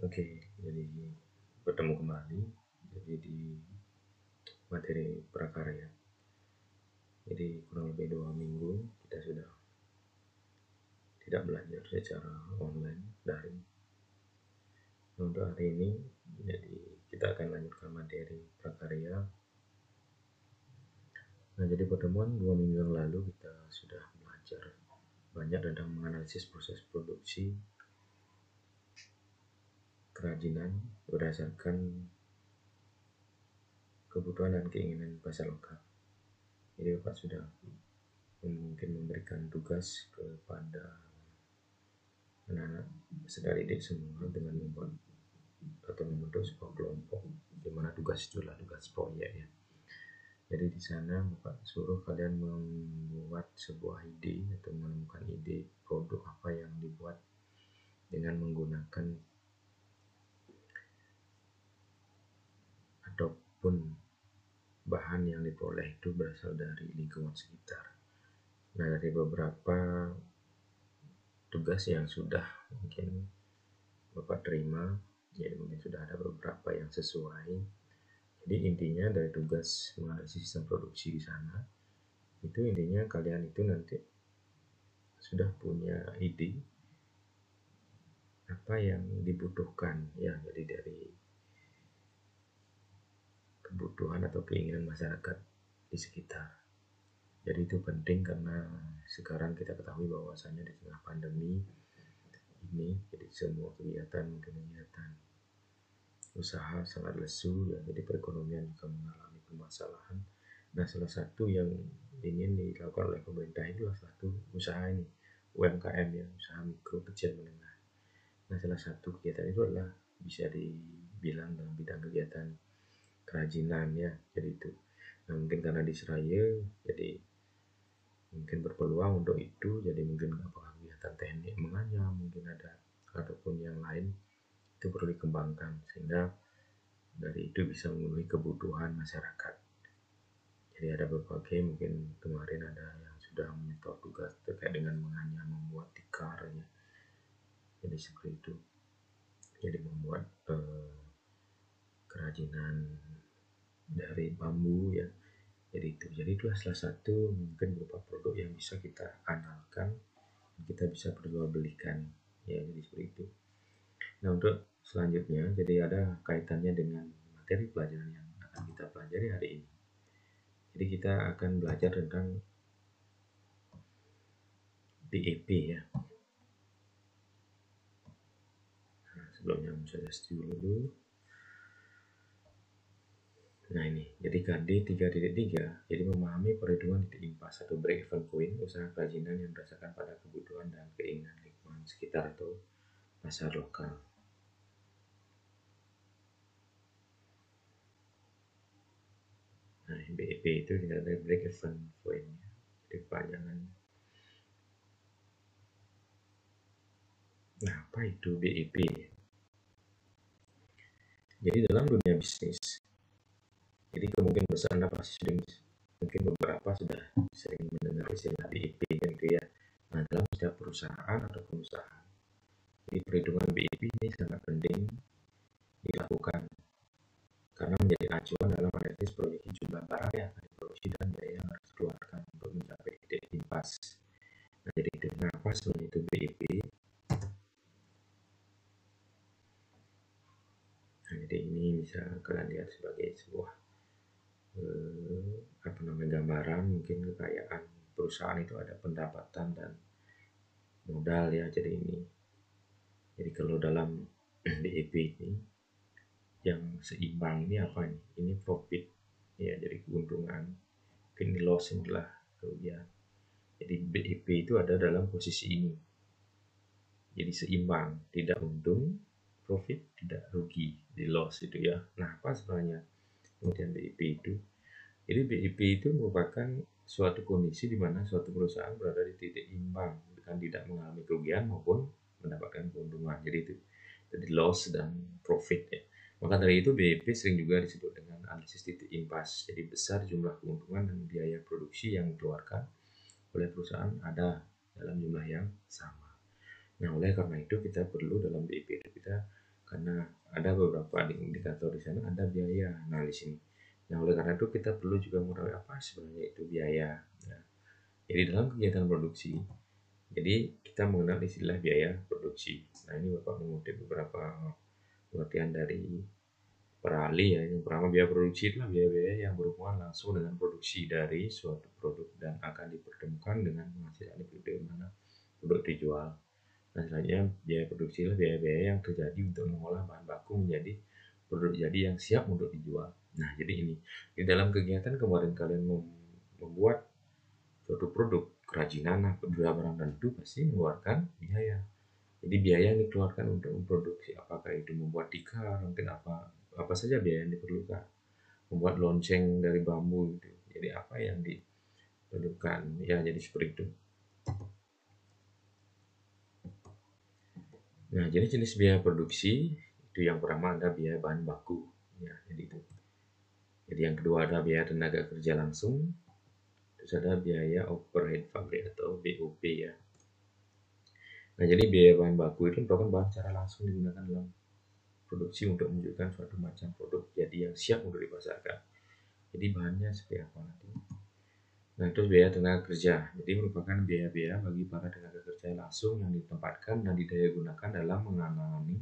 Oke, jadi bertemu kembali jadi di materi prakarya. Jadi kurang lebih 2 minggu kita sudah tidak belajar secara online daring. Untuk hari ini, jadi kita akan lanjutkan materi prakarya. Nah, jadi pertemuan 2 minggu yang lalu kita sudah belajar banyak tentang menganalisis proses produksi kerajinan berdasarkan kebutuhan dan keinginan pasar lokal. Jadi Bapak sudah mungkin memberikan tugas kepada anak-anak peserta didik semua dengan membuat atau membentuk sebuah kelompok, di mana tugas itu adalah tugas proyek ya. Jadi di sana Bapak suruh kalian membuat sebuah ide atau menemukan ide produk apa yang dibuat dengan menggunakan ataupun bahan yang diperoleh itu berasal dari lingkungan sekitar. Nah, dari beberapa tugas yang sudah mungkin Bapak terima, jadi mungkin sudah ada beberapa yang sesuai. Jadi intinya dari tugas menganalisis sistem produksi di sana, itu intinya kalian itu nanti sudah punya ide apa yang dibutuhkan ya, jadi dari kebutuhan atau keinginan masyarakat di sekitar. Jadi itu penting karena sekarang kita ketahui bahwasanya di tengah pandemi ini, jadi semua kegiatan usaha sangat lesu ya, jadi perekonomian juga mengalami permasalahan. Nah, salah satu yang ingin dilakukan oleh pemerintah itu adalah satu usaha ini, UMKM ya, usaha mikro kecil menengah. Nah, salah satu kegiatan itu adalah bisa dibilang dalam bidang kegiatan kerajinan ya, jadi itu. Nah, mungkin karena di Seraya, jadi mungkin berpeluang untuk itu, jadi mungkin apakah kegiatan teknik menganyam, mungkin ada ataupun yang lain itu perlu dikembangkan sehingga dari itu bisa memenuhi kebutuhan masyarakat. Jadi ada berbagai, mungkin kemarin ada yang sudah menyetor tugas terkait dengan menganyam, membuat tikar ya. Jadi seperti itu. Jadi membuat kerajinan dari bambu ya. Jadi itulah salah satu mungkin berupa produk yang bisa kita andalkan, kita bisa perjualbelikan ya, jadi seperti itu. Nah, untuk selanjutnya jadi ada kaitannya dengan materi pelajaran yang akan kita pelajari hari ini. Jadi kita akan belajar tentang BEP ya. Nah, sebelumnya saya dulu. Nah ini, jadi KD 3.3, jadi memahami perhitungan titik impas atau break even point usaha kerajinan yang berdasarkan pada kebutuhan dan keinginan lingkungan sekitar atau pasar lokal. Nah, BEP itu tidak ada break even point, jadi kepanjangan. Nah, apa itu BEP? Jadi dalam dunia bisnis, jadi kemungkinan besar Anda pasti sudah, mungkin beberapa sudah sering mendengar istilah BEP kan gitu ya. Nah, dalam setiap perusahaan atau pengusaha, jadi perhitungan BEP ini sangat penting dilakukan karena menjadi acuan dalam menganalisis proyeksi jumlah barang yang akan diproduksi dan biaya yang harus dikeluarkan untuk mencapai titik impas. Nah, jadi itu kenapa sebenarnya itu BEP? Nah, jadi ini bisa kalian lihat sebagai sebuah gambaran mungkin kekayaan perusahaan itu ada pendapatan dan modal ya. Jadi kalau dalam BEP ini yang seimbang ini apa nih? Ini profit ya, jadi keuntungan. Ini loss inilah kerugian. Jadi BEP itu ada dalam posisi ini. Jadi seimbang, tidak untung, profit, tidak rugi, di loss itu ya. Nah, apa sebenarnya kemudian BEP itu? Jadi BEP itu merupakan suatu kondisi di mana suatu perusahaan berada di titik imbang, dengan tidak mengalami kerugian maupun mendapatkan keuntungan. Jadi itu jadi loss dan profit ya. Maka dari itu BEP sering juga disebut dengan analisis titik impas. Jadi besar jumlah keuntungan dan biaya produksi yang dikeluarkan oleh perusahaan ada dalam jumlah yang sama. Nah, oleh karena itu kita perlu dalam BEP itu kita, karena ada beberapa indikator di sana, ada biaya. Nah, di sini. Nah, oleh karena itu kita perlu juga mengetahui apa sebenarnya itu biaya. Ya. Jadi dalam kegiatan produksi, jadi kita mengenal istilah biaya produksi. Nah, ini Bapak mengutip beberapa pengertian dari para ahli ya. Yang pertama, biaya produksi adalah biaya-biaya yang berhubungan langsung dengan produksi dari suatu produk dan akan dipertemukan dengan menghasilkan di mana produk dijual. Nah, selanjutnya biaya produksi adalah biaya-biaya yang terjadi untuk mengolah bahan baku menjadi produk jadi yang siap untuk dijual. Nah, jadi ini di dalam kegiatan kemarin kalian membuat suatu produk kerajinan, barang dan itu pasti mengeluarkan biaya. Jadi biaya yang dikeluarkan untuk memproduksi, apakah itu membuat tikar, mungkin apa saja biaya yang diperlukan, membuat lonceng dari bambu gitu. Jadi apa yang diperlukan, ya jadi seperti itu. Nah, jenis-jenis biaya produksi itu yang pertama ada biaya bahan baku, ya jadi itu. Jadi yang kedua ada biaya tenaga kerja langsung, terus ada biaya overhead pabrik atau BOP ya. Nah, jadi biaya bahan baku itu merupakan bahan secara langsung digunakan dalam produksi untuk menunjukkan suatu macam produk jadi yang siap untuk dipasarkan. Jadi bahannya seperti apa nanti. Nah, terus biaya tenaga kerja. Jadi merupakan biaya-biaya bagi para tenaga kerja langsung yang ditempatkan dan didaya gunakan dalam menangani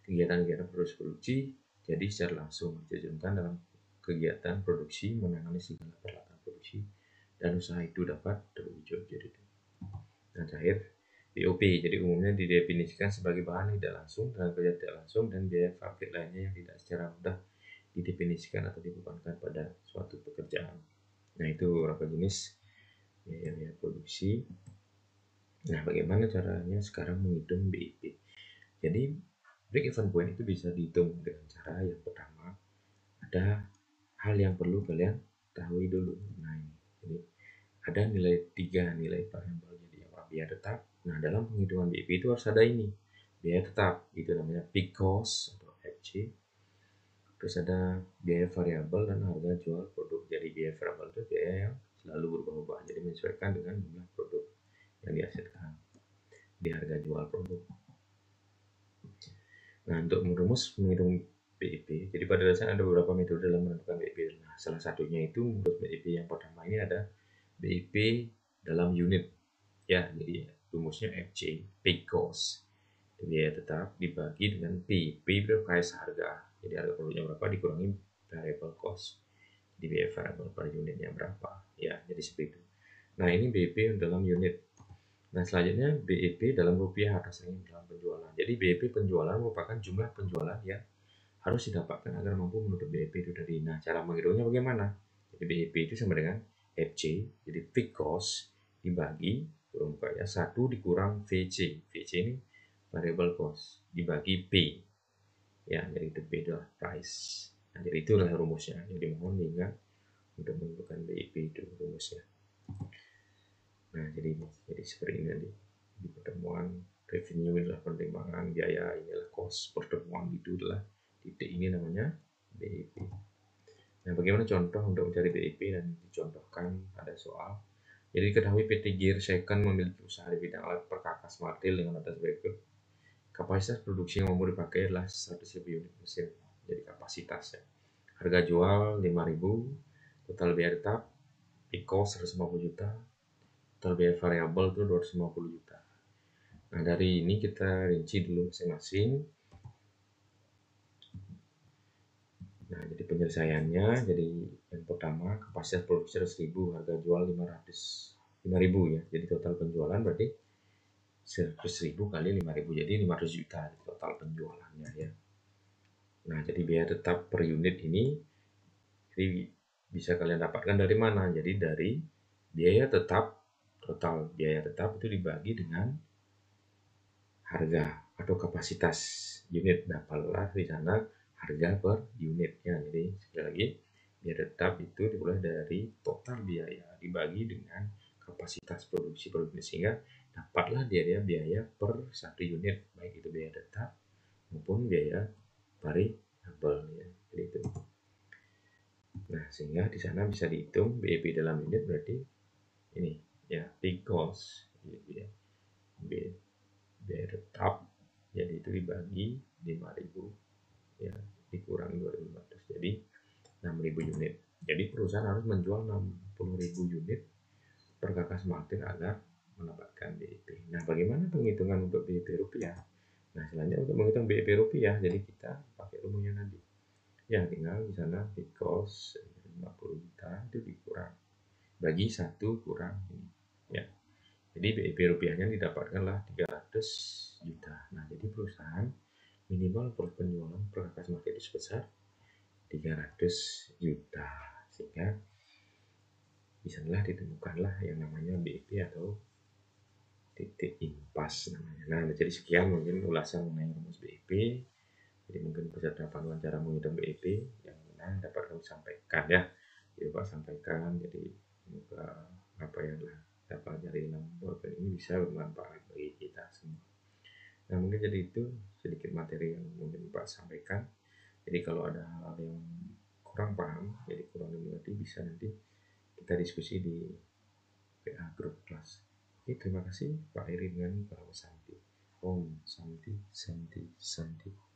kegiatan-kegiatan produksi. Jadi secara langsung diterjunkan dalam kegiatan produksi, menangani segala peralatan produksi dan usaha itu dapat terwujud. Jadi itu. Nah, terakhir BOP. Jadi umumnya didefinisikan sebagai bahan tidak langsung, tenaga kerja tidak langsung, dan biaya pabrik lainnya yang tidak secara mudah didefinisikan atau dibebankan pada suatu pekerjaan. Nah, itu beberapa jenis biaya produksi. Nah, bagaimana caranya sekarang menghitung BIP? Jadi break even point itu bisa dihitung dengan cara yang pertama, ada hal yang perlu kalian ketahui dulu. Nah, ini ada tiga nilai variabel. Jadi yang pertama biaya tetap. Nah, dalam penghitungan BIP itu harus ada ini biaya tetap, itu namanya peak cost atau FC. Terus ada biaya variabel dan harga jual produk. Jadi biaya variabel itu biaya yang selalu berubah-ubah, jadi menyesuaikan dengan jumlah produk yang dihasilkan di harga jual produk. Nah, untuk merumus menghitung BIP, jadi pada dasarnya ada beberapa metode dalam menentukan BIP. Nah, salah satunya itu menurut BIP yang pertama ini ada BIP dalam unit. Ya, jadi rumusnya FC, peak cost. Biaya tetap dibagi dengan P. P itu price harga. Jadi harga produknya berapa dikurangi variable cost. Di biaya variable per unitnya berapa. Ya, jadi seperti itu. Nah, ini BIP dalam unit. Nah, selanjutnya BIP dalam rupiah atas dalam penjualan. Jadi BIP penjualan merupakan jumlah penjualan yang harus didapatkan agar mampu menutup BIP itu tadi. Nah, cara menghitungnya bagaimana? Jadi BIP itu sama dengan FC, jadi fixed cost dibagi ya 1 dikurang VC. VC ini variable cost dibagi P. Ya, jadi itu P adalah price. Nah, jadi itulah rumusnya. Jadi mohon diingat untuk menentukan BIP itu rumusnya. Nah, jadi seperti ini tadi di pertemuan revenue adalah penerimaan, biaya inilah cost, pertemuan itu adalah titik ini namanya BIP. Nah, bagaimana contoh untuk mencari BIP dan dicontohkan ada soal. Jadi ketahui PT Gear Second memiliki usaha di bidang alat perkakas martil dengan atas berikut. Kapasitas produksi yang mampu dipakai adalah 100.000 unit mesin. Jadi kapasitasnya. Harga jual 5.000, total biaya tetap, cost 150 juta, total biaya variabel itu 250 juta. Nah, dari ini kita rinci dulu masing-masing. Nah, jadi penyelesaiannya, jadi yang pertama kapasitas produksi 100.000, harga jual 5.000 ya. Jadi total penjualan berarti 100.000 kali 5.000, jadi 500 juta total penjualannya ya. Nah, jadi biaya tetap per unit ini jadi bisa kalian dapatkan dari mana? Jadi dari biaya tetap, total biaya tetap itu dibagi dengan harga atau kapasitas unit. Dapatlah di sana harga per unitnya. Jadi sekali lagi biaya tetap itu dimulai dari total biaya dibagi dengan kapasitas produksi per unit, sehingga dapatlah dia biaya per satu unit, baik itu biaya tetap maupun biaya variabel ya. Jadi itu. Nah, sehingga di sana bisa dihitung BIP dalam unit berarti ini ya, peak cost gitu ya. Biaya tetap jadi itu dibagi 5.000 ya dikurangi 2.500 jadi 6.000 unit. Jadi perusahaan harus menjual 60.000 unit per Kakak Martin agar mendapatkan BEP. Nah, bagaimana penghitungan untuk BEP rupiah? Nah, selanjutnya untuk menghitung BEP rupiah, jadi kita pakai rumusnya tadi. Ya, tinggal di sana di cost 50 juta itu dikurang bagi 1 kurang ini. Ya. Jadi BEP rupiahnya didapatkanlah 300 juta. Nah, jadi perusahaan minimal penjualan per Kakak Martin itu sebesar 300 juta. Sehingga bisalah ditemukanlah yang namanya BEP atau titik impas namanya. Nah, jadi sekian mungkin ulasan mengenai rumus BEP. Jadi mungkin peserta panduan cara menghitung BEP yang mana dapat kami sampaikan ya. Jadi Pak sampaikan. Jadi semoga apa yang dapat dari dalam PowerPoint ini bisa bermanfaat bagi kita semua. Nah, mungkin jadi itu sedikit materi yang mungkin Pak sampaikan. Jadi kalau ada hal-hal yang kurang paham, jadi kurang dimengerti, bisa nanti kita diskusi di PA Group Class. Oke, terima kasih Pak Heri dengan Pak Santi. Om Santi Santi Santi.